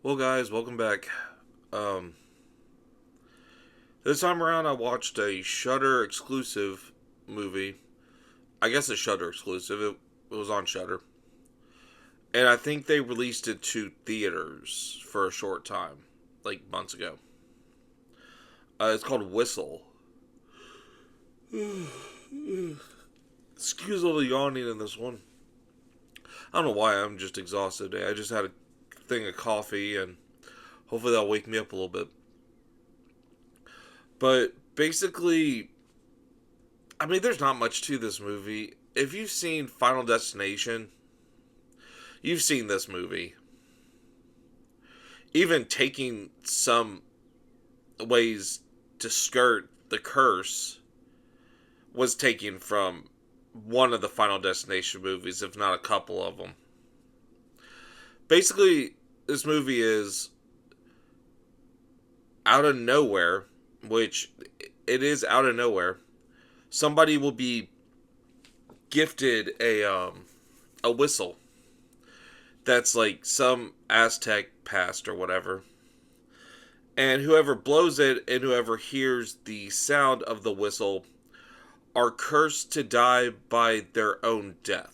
Well, guys, welcome back. Um, this time around, I watched a Shudder exclusive movie. I guess a Shudder exclusive. It was on Shudder, and I think they released it to theaters for a short time, like months ago. It's called Whistle. Excuse a little yawning in this one. I don't know why. I'm just exhausted today. I just had a thing of coffee, and hopefully that'll wake me up a little bit. But basically, I mean, there's not much to this movie. If you've seen Final Destination, you've seen this movie. Even taking some ways to skirt the curse was taken from one of the Final Destination movies, if not a couple of them. Basically, this movie is out of nowhere, which it is out of nowhere. Somebody will be gifted a whistle that's like some Aztec past or whatever. And whoever blows it and whoever hears the sound of the whistle are cursed to die by their own death.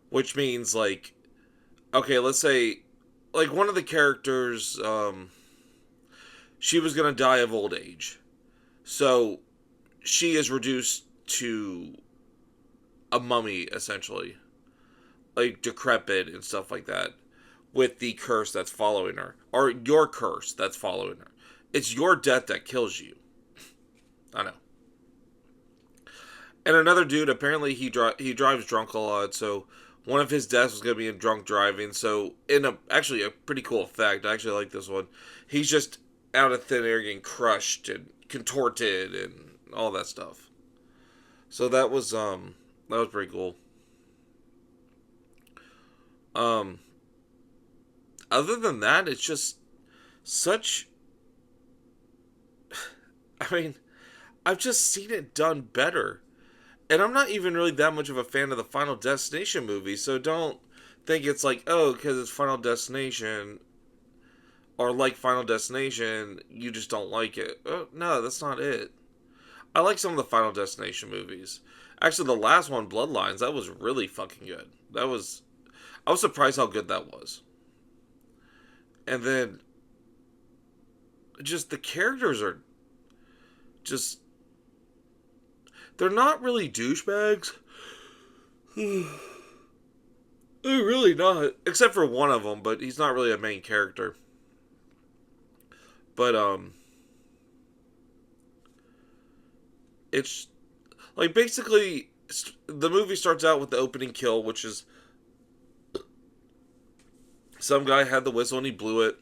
Which means, like, okay, let's say, like, one of the characters, she was going to die of old age. So she is reduced to a mummy, essentially. Like, decrepit and stuff like that. With the curse that's following her. Or your curse that's following her. It's your death that kills you. I know. And another dude, apparently he drives drunk a lot, so one of his deaths was going to be in drunk driving. So, in actually a pretty cool effect, I actually like this one. He's just out of thin air getting crushed and contorted and all that stuff. So that was pretty cool. Um, Other than that, it's just such. I mean, I've just seen it done better. And I'm not even really that much of a fan of the Final Destination movie, so don't think it's like, oh, because it's Final Destination or like Final Destination, you just don't like it. No, that's not it. I like some of the Final Destination movies. Actually, the last one, Bloodlines, that was really fucking good. I was surprised how good that was. And then, just the characters are just, they're not really douchebags. They're really not. Except for one of them, but he's not really a main character. But, it's like basically the movie starts out with the opening kill, which is some guy had the whistle and he blew it.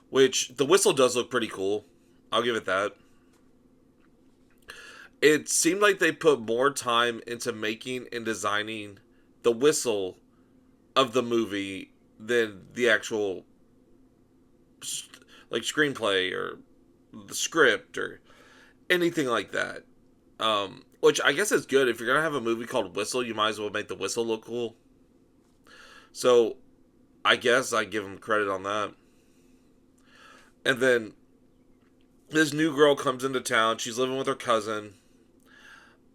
Which the whistle does look pretty cool. I'll give it that. It seemed like they put more time into making and designing the whistle of the movie than the actual like screenplay or the script or anything like that. Which I guess is good. If you're gonna have a movie called Whistle, you might as well make the whistle look cool. So I guess I give him credit on that. And then this new girl comes into town. She's living with her cousin.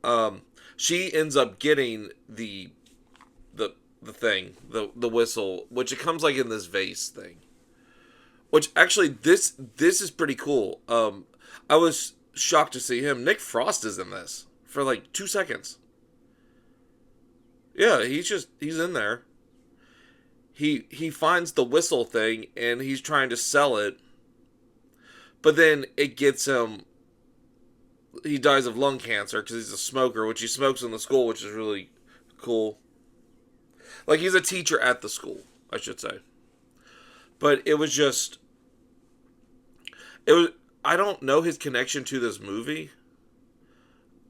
Um, she ends up getting the thing, the whistle, which it comes like in this vase thing. Which actually this is pretty cool. I was shocked to see him. Nick Frost is in this for like 2 seconds. Yeah, he's in there. He finds the whistle thing and he's trying to sell it, but then it gets him. He dies of lung cancer because he's a smoker, which he smokes in the school, which is really cool. Like he's a teacher at the school, I should say. But it was just it was. I don't know his connection to this movie.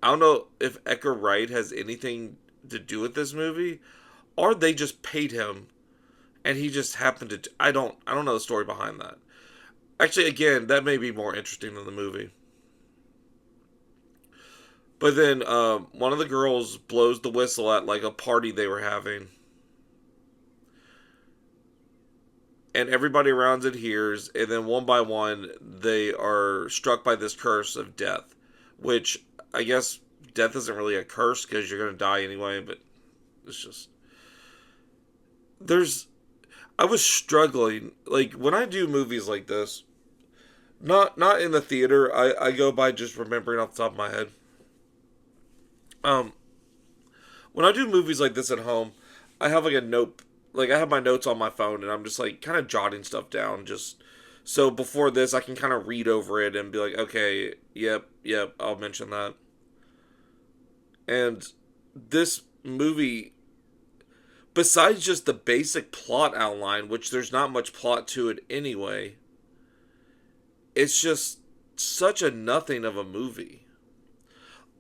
I don't know if Edgar Wright has anything to do with this movie, or they just paid him and he just happened to. I don't know the story behind that. Actually, again, that may be more interesting than the movie. But then one of the girls blows the whistle at like a party they were having, and everybody around it hears, and then one by one they are struck by this curse of death, which I guess death isn't really a curse because you're going to die anyway, but it's just there's I was struggling like when I do movies like this, not in the theater. I go by just remembering off the top of my head. Um, when I do movies like this at home, I have like a note, like I have my notes on my phone, and I'm just like kind of jotting stuff down, just so before this I can kind of read over it and be like, okay, yep, I'll mention that. And this movie, besides just the basic plot outline, which there's not much plot to it anyway, it's just such a nothing of a movie.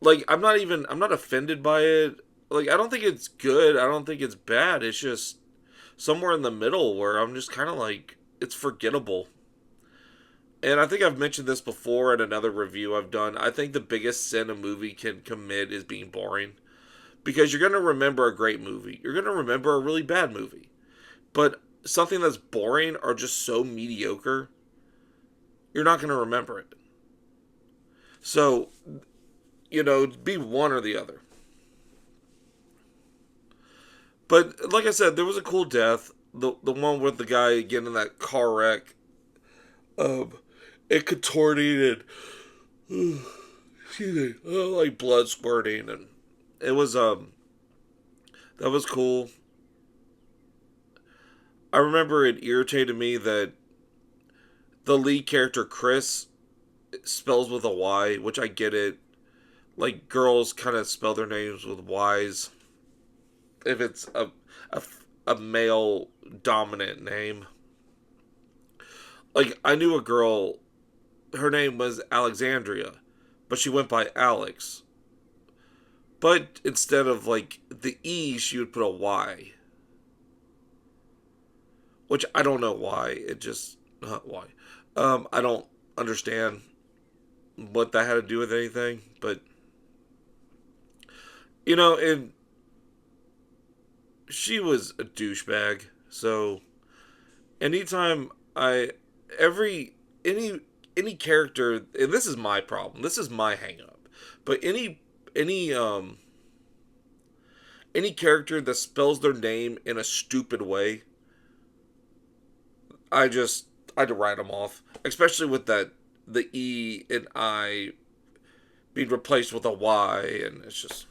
Like I'm not offended by it. Like I don't think it's good. I don't think it's bad. It's just somewhere in the middle where I'm just kind of like it's forgettable. And I think I've mentioned this before in another review I've done. I think the biggest sin a movie can commit is being boring. Because you're going to remember a great movie. You're going to remember a really bad movie. But something that's boring or just so mediocre, you're not going to remember it. So, be one or the other. But like I said, there was a cool death. The one with the guy getting in that car wreck. Um, it contorting and excuse me, like blood squirting, and it was that was cool. I remember it irritated me that the lead character Chris spells with a Y, which I get it. Like girls kind of spell their names with Y's if it's a, a male dominant name. Like I knew a girl, her name was Alexandria, but she went by Alex. But instead of like the E, she would put a Y, which I don't know why. It just why. I don't understand what that had to do with anything, but and she was a douchebag. So anytime I every any character, and this is my problem. This is my hang up. But any any character that spells their name in a stupid way, I had to write them off. Especially with the E and I being replaced with a Y, and it's just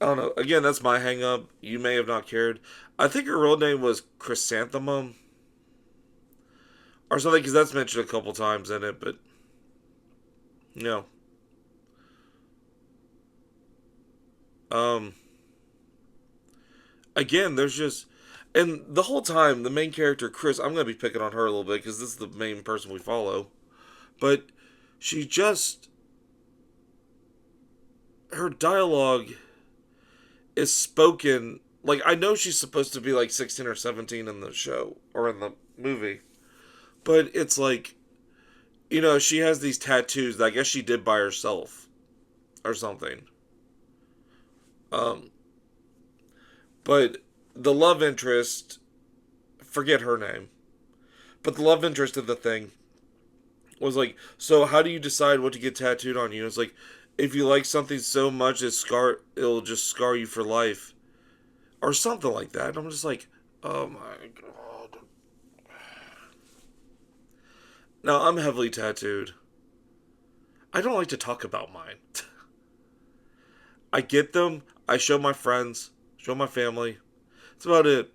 I don't know. Again, that's my hang up. You may have not cared. I think her real name was Chrysanthemum or something because that's mentioned a couple times in it. But you know, um, again, there's just and the whole time the main character Chris, I'm gonna be picking on her a little bit because this is the main person we follow, but she just her dialogue is spoken like I know she's supposed to be like 16 or 17 in the show or in the movie, but it's like she has these tattoos that I guess she did by herself or something. Um, but the love interest, forget her name, but the love interest of the thing was like, so how do you decide what to get tattooed on you? It's like, if you like something so much, it'll just scar you for life, or something like that. I'm just like, oh my god. Now I'm heavily tattooed. I don't like to talk about mine. I get them. I show my friends, show my family. That's about it.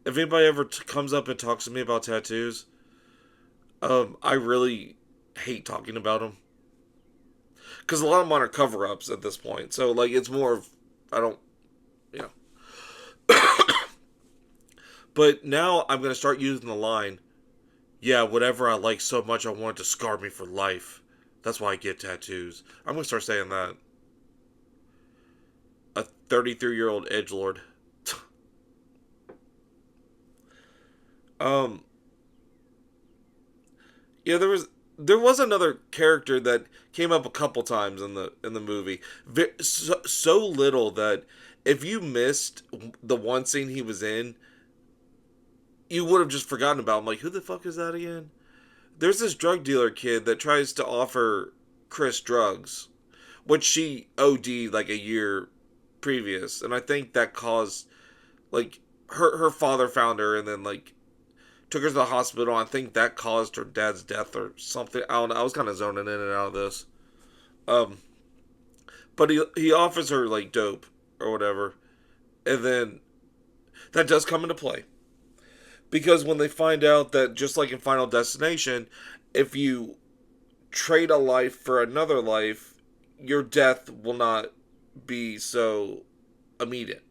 If anybody ever comes up and talks to me about tattoos, I really hate talking about them because a lot of mine are cover-ups at this point. So like, it's more of I don't, you know. But now I'm gonna start using the line, "Yeah, whatever I like so much, I want it to scar me for life. That's why I get tattoos." I'm gonna start saying that. A 33-year-old edgelord. um, yeah, there was another character that came up a couple times in the movie. So little that if you missed the one scene he was in, you would have just forgotten about him. Like, who the fuck is that again? There's this drug dealer kid that tries to offer Chris drugs, which she OD'd like a year previous, and I think that caused like her father found her and then like took her to the hospital. I think that caused her dad's death or something. I don't know. I was kind of zoning in and out of this. Um, but he offers her like dope or whatever, and then that does come into play because when they find out that just like in Final Destination, if you trade a life for another life, your death will not be so immediate.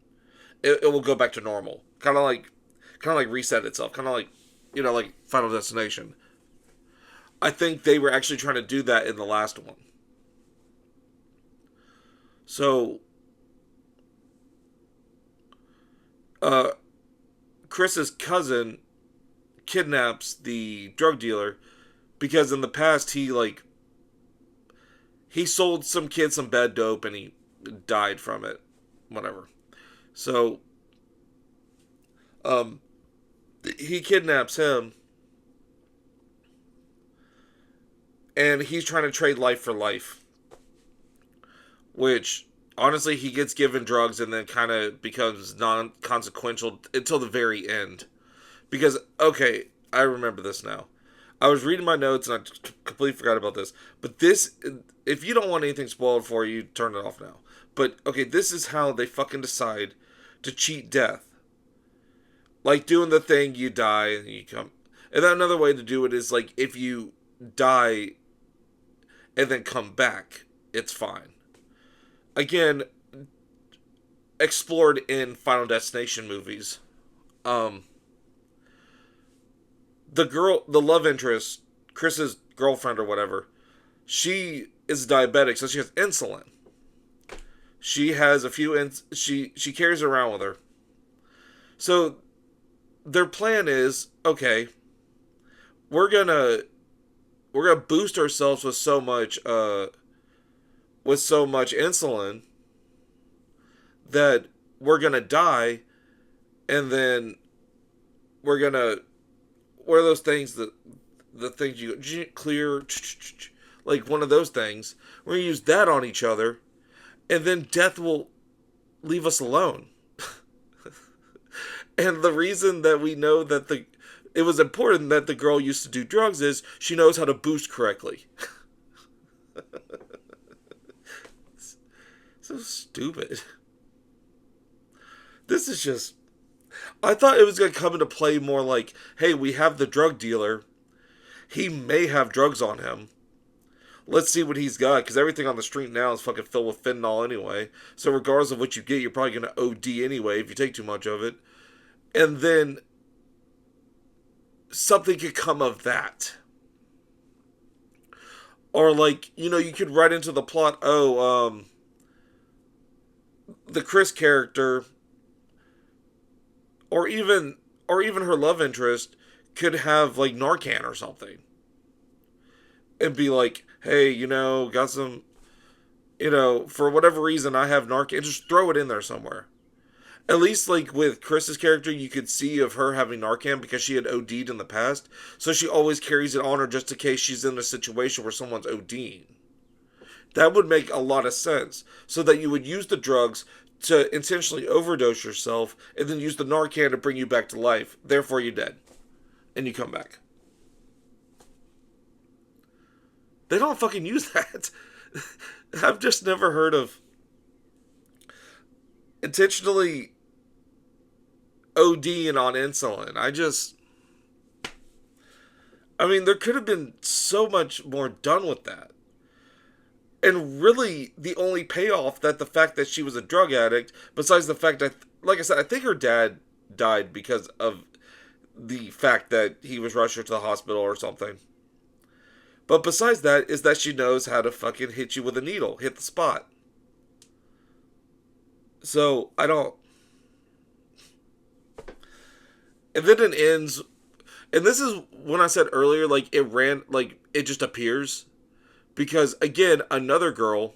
It will go back to normal, kind of like reset itself, kind of like like Final Destination. I think they were actually trying to do that in the last one. So, uh, Chris's cousin kidnaps the drug dealer because in the past he sold some kid some bad dope and he died from it, whatever. So, um, he kidnaps him and he's trying to trade life for life, which honestly he gets given drugs and then kind of becomes non-consequential until the very end. Because okay, I remember this now. I was reading my notes and I completely forgot about this. But this, if you don't want anything spoiled for you, turn it off now. But okay, this is how they fucking decide to cheat death. Like doing the thing, you die and you come. And then another way to do it is like if you die and then come back, it's fine. Again, explored in Final Destination movies. Um, the love interest, Chris's girlfriend or whatever, she is diabetic, so she has insulin. She has a few, she carries it around with her. So their plan is okay. We're gonna we're gonna boost ourselves with so much insulin that we're gonna die, and then we're gonna what are those things that the things you clear like one of those things. We're gonna use that on each other, and then death will leave us alone. And the reason that we know that it was important that the girl used to do drugs is she knows how to boost correctly. So stupid. This is just. I thought it was going to come into play more like, hey, we have the drug dealer. He may have drugs on him. Let's see what he's got, because everything on the street now is fucking filled with fentanyl anyway. So regardless of what you get, you're probably going to OD anyway if you take too much of it. And then something could come of that. Or like, you could write into the plot, the Chris character or even her love interest could have like Narcan or something. And be like, hey, got some for whatever reason I have Narcan, just throw it in there somewhere. At least like with Chris's character, you could see of her having Narcan because she had OD'd in the past. So she always carries it on her just in case she's in a situation where someone's ODing. That would make a lot of sense. So that you would use the drugs to intentionally overdose yourself and then use the Narcan to bring you back to life. Therefore, you're dead. And you come back. They don't fucking use that. I've just never heard of intentionally ODing on insulin. I mean, there could have been so much more done with that. And really, the only payoff that the fact that she was a drug addict, besides the fact that, like I said, I think her dad died because of the fact that he was rushed her to the hospital or something. But besides that, is that she knows how to fucking hit you with a needle, hit the spot. So, I don't. And then it ends. And this is when I said earlier, like, it just appears. Because, again, another girl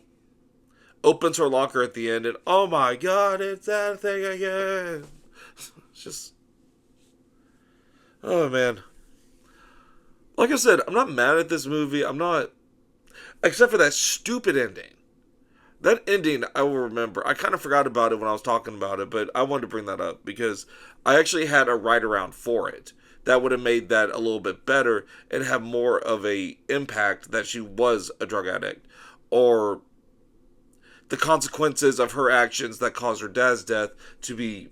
opens her locker at the end and, oh my god, it's that thing again. It's just. Oh man, like I said, I'm not mad at this movie. I'm not, except for that stupid ending. That ending, I will remember. I kind of forgot about it when I was talking about it, but I wanted to bring that up because I actually had a write around for it that would have made that a little bit better and have more of a impact that she was a drug addict, or the consequences of her actions that caused her dad's death to be,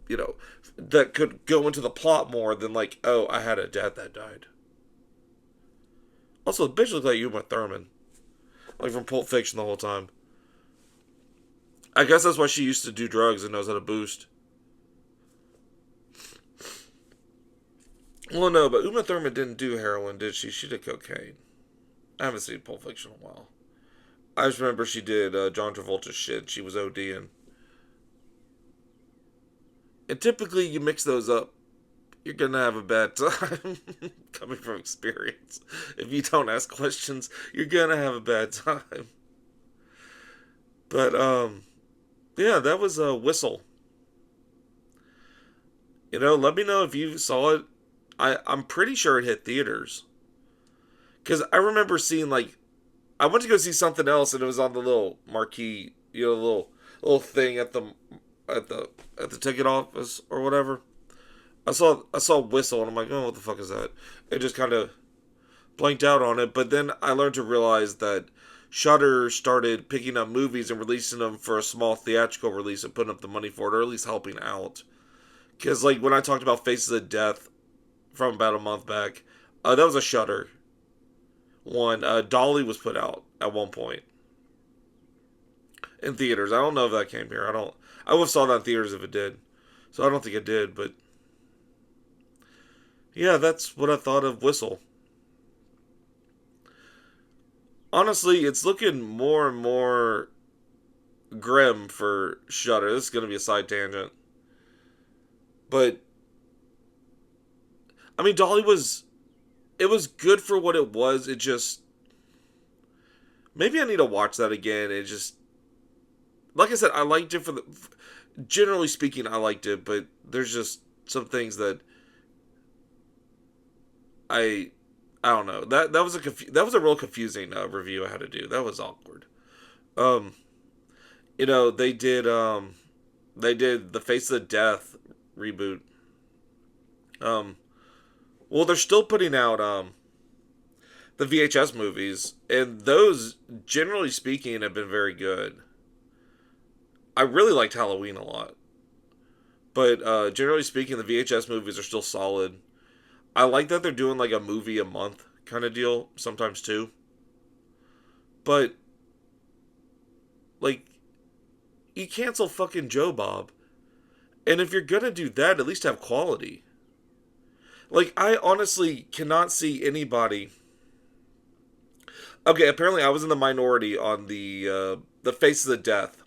you know, that could go into the plot more than like, oh, I had a dad that died. Also, the bitch looked like Uma Thurman, like from Pulp Fiction the whole time. I guess that's why she used to do drugs and knows how to boost. Well, no, but Uma Thurman didn't do heroin, did she? She did cocaine. I haven't seen Pulp Fiction in a while. I just remember she did John Travolta's shit. She was ODing. And typically, you mix those up, you're gonna have a bad time. Coming from experience, if you don't ask questions, you're gonna have a bad time. But yeah, that was a Whistle. Let me know if you saw it. I'm pretty sure it hit theaters because I remember seeing like I went to go see something else and it was on the little marquee, little thing at the at the ticket office or whatever. I saw Whistle and I'm like, oh, what the fuck is that? It just kind of blanked out on it. But then I learned to realize that Shudder started picking up movies and releasing them for a small theatrical release and putting up the money for it, or at least helping out. Because like when I talked about Faces of Death from about a month back, that was a Shudder one. Dolly was put out at one point in theaters. I don't know if that came here. I don't. I would have saw that in theaters if it did. So I don't think it did, but yeah, that's what I thought of Whistle. Honestly, it's looking more and more grim for Shudder. This is gonna be a side tangent, but I mean, Dolly was it was good for what it was. It just maybe I need to watch that again. It just like I said, I liked it for the generally speaking, I liked it, but there's just some things that I I don't know. That was a real confusing review I had to do. That was awkward. Um, they did the Face of Death reboot. Um, well, they're still putting out the VHS movies, and those, generally speaking, have been very good. I really liked Halloween a lot, but generally speaking, the VHS movies are still solid. I like that they're doing like a movie a month kind of deal, sometimes two. But like, you cancel fucking Joe Bob, and if you're gonna do that, at least have quality. Like, I honestly cannot see anybody. Okay, apparently I was in the minority on the Faces of Death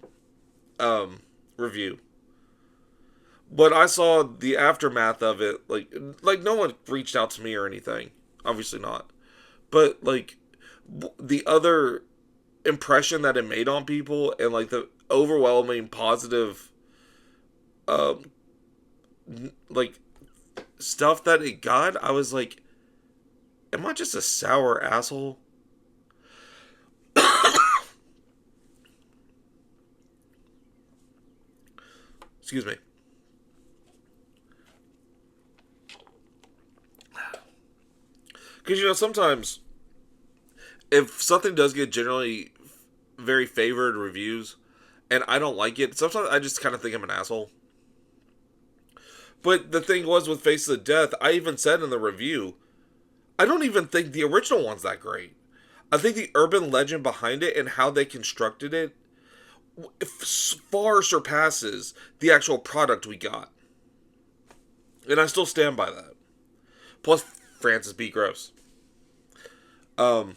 review. But I saw the aftermath of it. Like no one reached out to me or anything. Obviously not. But like the other impression that it made on people and like the overwhelming positive, um, like stuff that it got, I was like, am I just a sour asshole? Excuse me. Because sometimes if something does get generally very favored reviews and I don't like it, sometimes I just kind of think I'm an asshole. But the thing was with Faces of Death, I even said in the review, I don't even think the original one's that great. I think the urban legend behind it and how they constructed it far surpasses the actual product we got. And I still stand by that. Plus, Francis B. Gross. Um,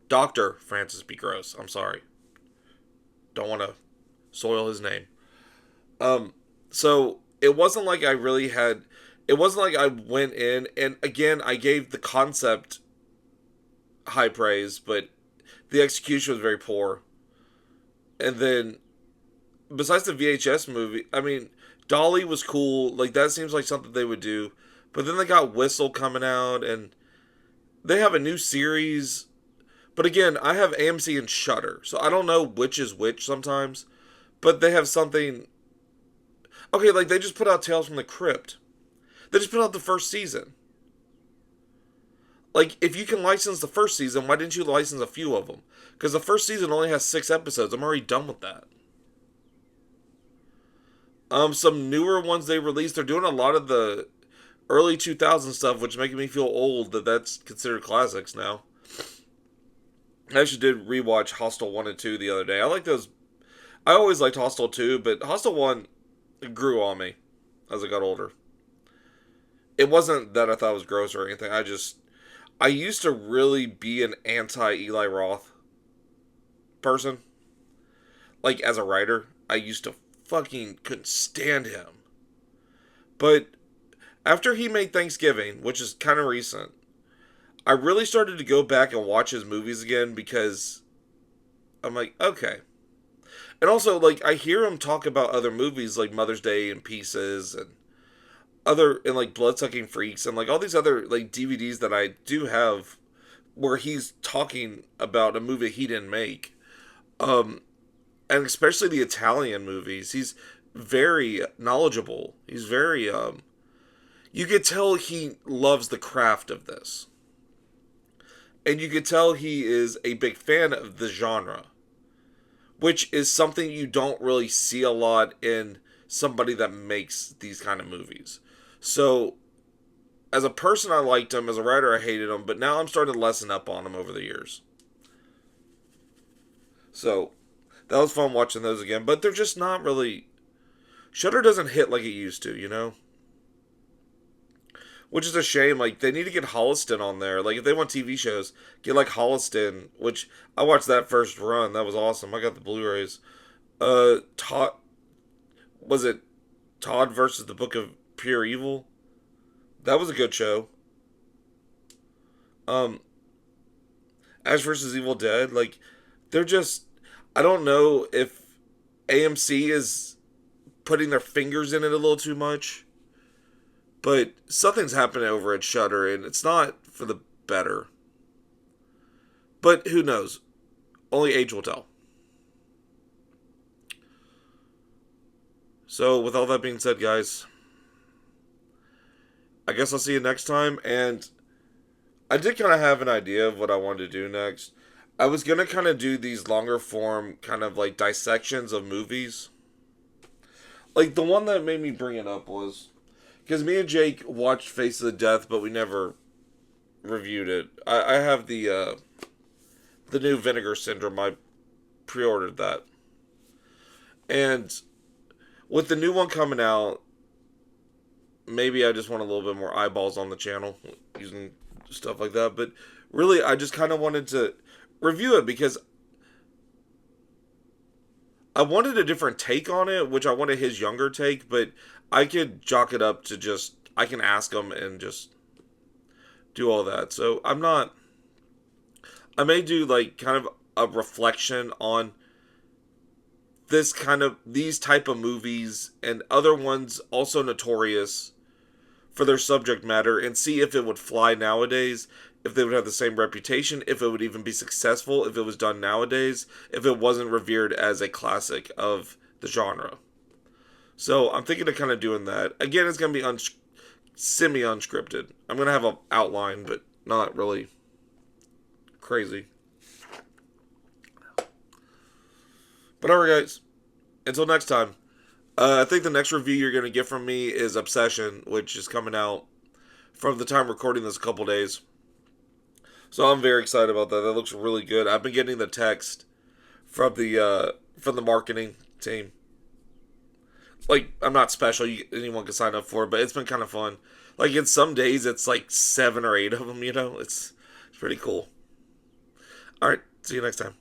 Dr. Francis B. Gross. I'm sorry. Don't want to soil his name. So it wasn't like I really had. It wasn't like I went in and again I gave the concept high praise, but the execution was very poor. And then besides the VHS movie, I mean, Dolly was cool. Like that seems like something they would do. But then they got Whistle coming out, and they have a new series. But again, I have AMC and Shudder, so I don't know which is which sometimes. But they have something. Okay, like they just put out Tales from the Crypt. They just put out the first season. Like, if you can license the first season, why didn't you license a few of them? Because the first season only has 6 episodes. I'm already done with that. Some newer ones they released. They're doing a lot of the early 2000 stuff, which is making me feel old that that's considered classics now. I actually did rewatch Hostel 1 and 2 the other day. I like those. I always liked Hostel 2, but Hostel 1 grew on me as I got older. It wasn't that I thought it was gross or anything. I used to really be an anti Eli Roth person. Like, as a writer, I used to fucking couldn't stand him. But after he made Thanksgiving, which is kind of recent, I really started to go back and watch his movies again because I'm like, okay. And also, like, I hear him talk about other movies like Mother's Day and Pieces and like Bloodsucking Freaks and like all these other like DVDs that I do have where he's talking about a movie he didn't make. And especially the Italian movies. He's very knowledgeable. He's very you could tell he loves the craft of this. And you could tell he is a big fan of the genre, which is something you don't really see a lot in somebody that makes these kind of movies. So, as a person, I liked him. As a writer, I hated him. But now I'm starting to lessen up on him over the years. So, that was fun watching those again. But they're just not really... Shudder doesn't hit like it used to, you know? Which is a shame. Like, they need to get Holliston on there. Like, if they want TV shows, get, like, Holliston. Which, I watched that first run. That was awesome. I got the Blu-rays. Todd... Was it Todd versus the Book of Pure Evil? That was a good show. Ash versus Evil Dead, like, they're just, I don't know if AMC is putting their fingers in it a little too much, but something's happening over at Shudder, and it's not for the better. But who knows? Only age will tell. So, with all that being said, guys, I guess I'll see you next time. And I did kind of have an idea of what I wanted to do next. I was going to kind of do these longer form, kind of like dissections of movies. Like, the one that made me bring it up was, because me and Jake watched Face of the Death, but we never reviewed it. I have the new Vinegar Syndrome. I pre-ordered that. And with the new one coming out, maybe I just want a little bit more eyeballs on the channel using stuff like that. But really, I just kind of wanted to review it because I wanted a different take on it, which I wanted his younger take, but I could jock it up to just, I can ask him and just do all that. So I may do like kind of a reflection on these type of movies and other ones also notorious for their subject matter and see if it would fly nowadays, if they would have the same reputation, if it would even be successful, if it was done nowadays, if it wasn't revered as a classic of the genre. So I'm thinking of kind of doing that. Again, it's going to be semi-unscripted. I'm going to have an outline, but not really crazy. But alright, guys. Until next time. I think the next review you're going to get from me is Obsession, which is coming out from the time recording this a couple days. So I'm very excited about that. That looks really good. I've been getting the text from the marketing team. Like, I'm not special. Anyone can sign up for it, but it's been kind of fun. Like, in some days, it's like 7 or 8 of them, you know? It's pretty cool. Alright, see you next time.